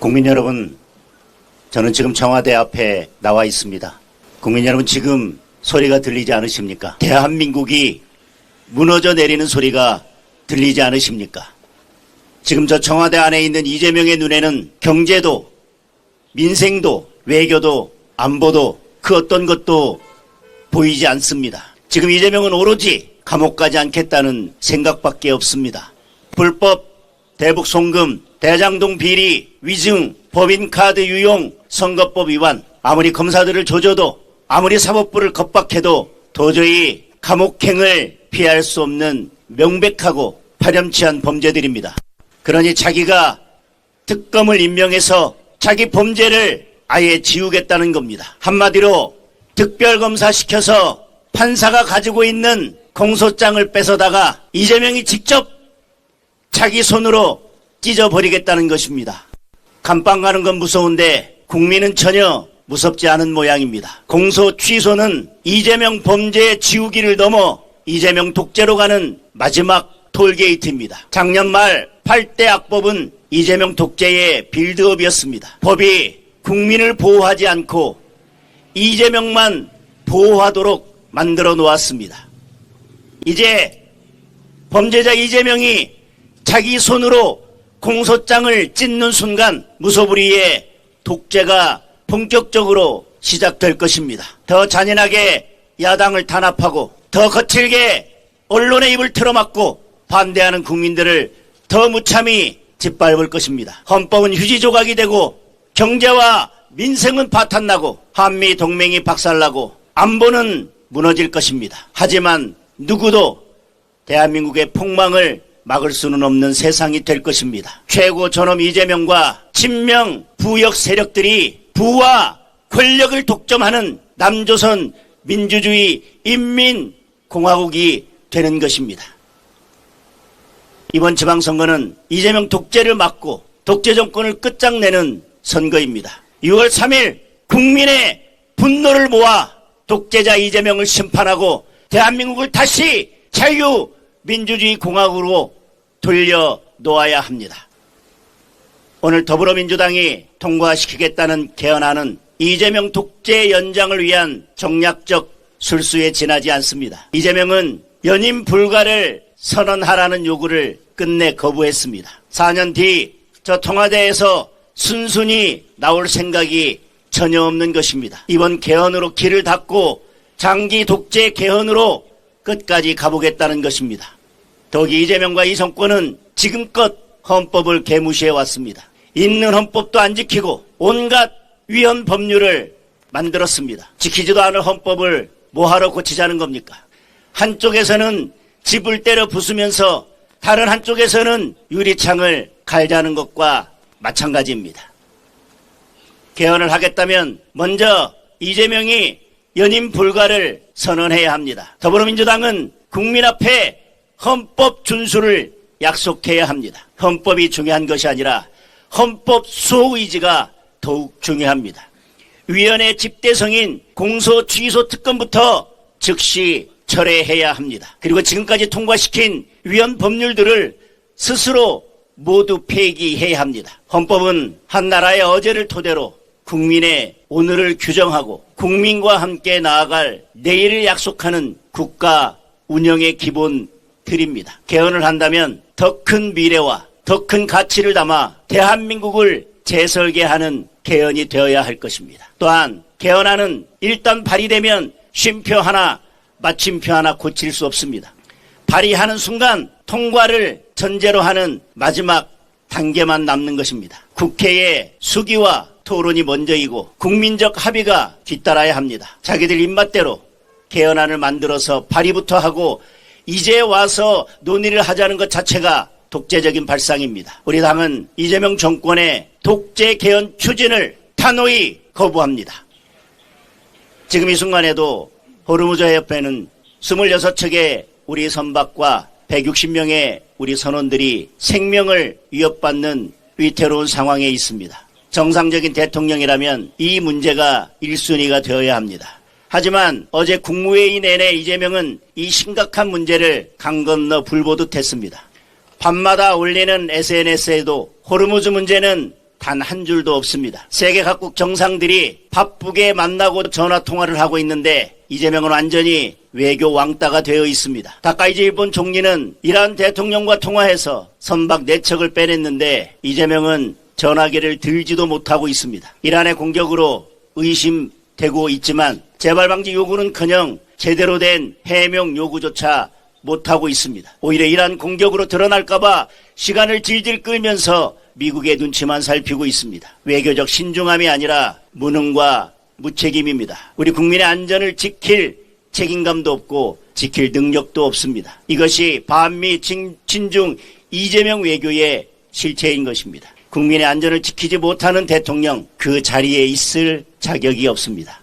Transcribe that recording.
국민 여러분, 저는 지금 청와대 앞에 나와 있습니다. 국민 여러분, 지금 소리가 들리지 않으십니까? 대한민국이 무너져 내리는 소리가 들리지 않으십니까? 지금 저 청와대 안에 있는 이재명의 눈에는 경제도, 민생도, 외교도, 안보도 그 어떤 것도 보이지 않습니다. 지금 이재명은 오로지 감옥 가지 않겠다는 생각밖에 없습니다. 불법 대북 송금, 대장동 비리, 위증, 법인카드 유용, 선거법 위반, 아무리 검사들을 조져도 아무리 사법부를 겁박해도 도저히 감옥행을 피할 수 없는 명백하고 파렴치한 범죄들입니다. 그러니 자기가 특검을 임명해서 자기 범죄를 아예 지우겠다는 겁니다. 한마디로 특별검사 시켜서 판사가 가지고 있는 공소장을 뺏어다가 이재명이 직접 자기 손으로 찢어버리겠다는 것입니다. 감방 가는 건 무서운데 국민은 전혀 무섭지 않은 모양입니다. 공소 취소는 이재명 범죄 지우기를 넘어 이재명 독재로 가는 마지막 톨게이트입니다. 작년 말 8대 악법은 이재명 독재의 빌드업이었습니다. 법이 국민을 보호하지 않고 이재명만 보호하도록 만들어 놓았습니다. 이제 범죄자 이재명이 자기 손으로 공소장을 찢는 순간 무소불위의 독재가 본격적으로 시작될 것입니다. 더 잔인하게 야당을 탄압하고 더 거칠게 언론의 입을 틀어막고 반대하는 국민들을 더 무참히 짓밟을 것입니다. 헌법은 휴지 조각이 되고 경제와 민생은 파탄나고 한미 동맹이 박살나고 안보는 무너질 것입니다. 하지만 누구도 대한민국의 폭망을 막을 수는 없는 세상이 될 것입니다. 최고 존엄 이재명과 친명 부역 세력들이 부와 권력을 독점하는 남조선 민주주의 인민공화국이 되는 것입니다. 이번 지방선거는 이재명 독재를 막고 독재 정권을 끝장내는 선거입니다. 6월 3일 국민의 분노를 모아 독재자 이재명을 심판하고 대한민국을 다시 자유민주주의 공화국으로 돌려놓아야 합니다. 오늘 더불어민주당이 통과시키겠다는 개헌안은 이재명 독재 연장을 위한 정략적 술수에 지나지 않습니다. 이재명은 연임 불가를 선언하라는 요구를 끝내 거부했습니다. 4년 뒤 저 청와대에서 순순히 나올 생각이 전혀 없는 것입니다. 이번 개헌으로 길을 닫고 장기 독재 개헌으로 끝까지 가보겠다는 것입니다. 더욱이 이재명과 이 정권은 지금껏 헌법을 개무시해왔습니다. 있는 헌법도 안 지키고 온갖 위헌 법률을 만들었습니다. 지키지도 않을 헌법을 뭐하러 고치자는 겁니까? 한쪽에서는 집을 때려 부수면서 다른 한쪽에서는 유리창을 갈자는 것과 마찬가지입니다. 개헌을 하겠다면 먼저 이재명이 연임 불가를 선언해야 합니다. 더불어민주당은 국민 앞에 헌법 준수를 약속해야 합니다. 헌법이 중요한 것이 아니라 헌법 수호 의지가 더욱 중요합니다. 위헌의 집대성인 공소 취소 특검부터 즉시 철회해야 합니다. 그리고 지금까지 통과시킨 위헌 법률들을 스스로 모두 폐기해야 합니다. 헌법은 한 나라의 어제를 토대로 국민의 오늘을 규정하고 국민과 함께 나아갈 내일을 약속하는 국가 운영의 기본들입니다. 개헌을 한다면 더 큰 미래와 더 큰 가치를 담아 대한민국을 재설계하는 개헌이 되어야 할 것입니다. 또한 개헌안은 일단 발의되면 쉼표 하나, 마침표 하나 고칠 수 없습니다. 발의하는 순간 통과를 전제로 하는 마지막 단계만 남는 것입니다. 국회의 수기와 토론이 먼저이고 국민적 합의가 뒤따라야 합니다. 자기들 입맛대로 개헌안을 만들어서 발의부터 하고 이제 와서 논의를 하자는 것 자체가 독재적인 발상입니다. 우리 당은 이재명 정권의 독재 개헌 추진을 단호히 거부합니다. 지금 이 순간에도 호르무즈해협회는 26척의 우리 선박과 160명의 우리 선원들이 생명을 위협받는 위태로운 상황에 있습니다. 정상적인 대통령이라면 이 문제가 1순위가 되어야 합니다. 하지만 어제 국무회의 내내 이재명은 이 심각한 문제를 강 건너 불보듯 했습니다. 밤마다 올리는 SNS에도 호르무즈 문제는 단 한 줄도 없습니다. 세계 각국 정상들이 바쁘게 만나고 전화통화를 하고 있는데 이재명은 완전히 외교 왕따가 되어 있습니다. 다카이지 일본 총리는 이란 대통령과 통화해서 선박 4척을 빼냈는데 이재명은 전화기를 들지도 못하고 있습니다. 이란의 공격으로 의심되고 있지만 재발방지 요구는커녕 제대로 된 해명 요구조차 못하고 있습니다. 오히려 이란 공격으로 드러날까봐 시간을 질질 끌면서 미국의 눈치만 살피고 있습니다. 외교적 신중함이 아니라 무능과 무책임입니다. 우리 국민의 안전을 지킬 책임감도 없고 지킬 능력도 없습니다. 이것이 반미 친중 이재명 외교의 실체인 것입니다. 국민의 안전을 지키지 못하는 대통령, 그 자리에 있을 자격이 없습니다.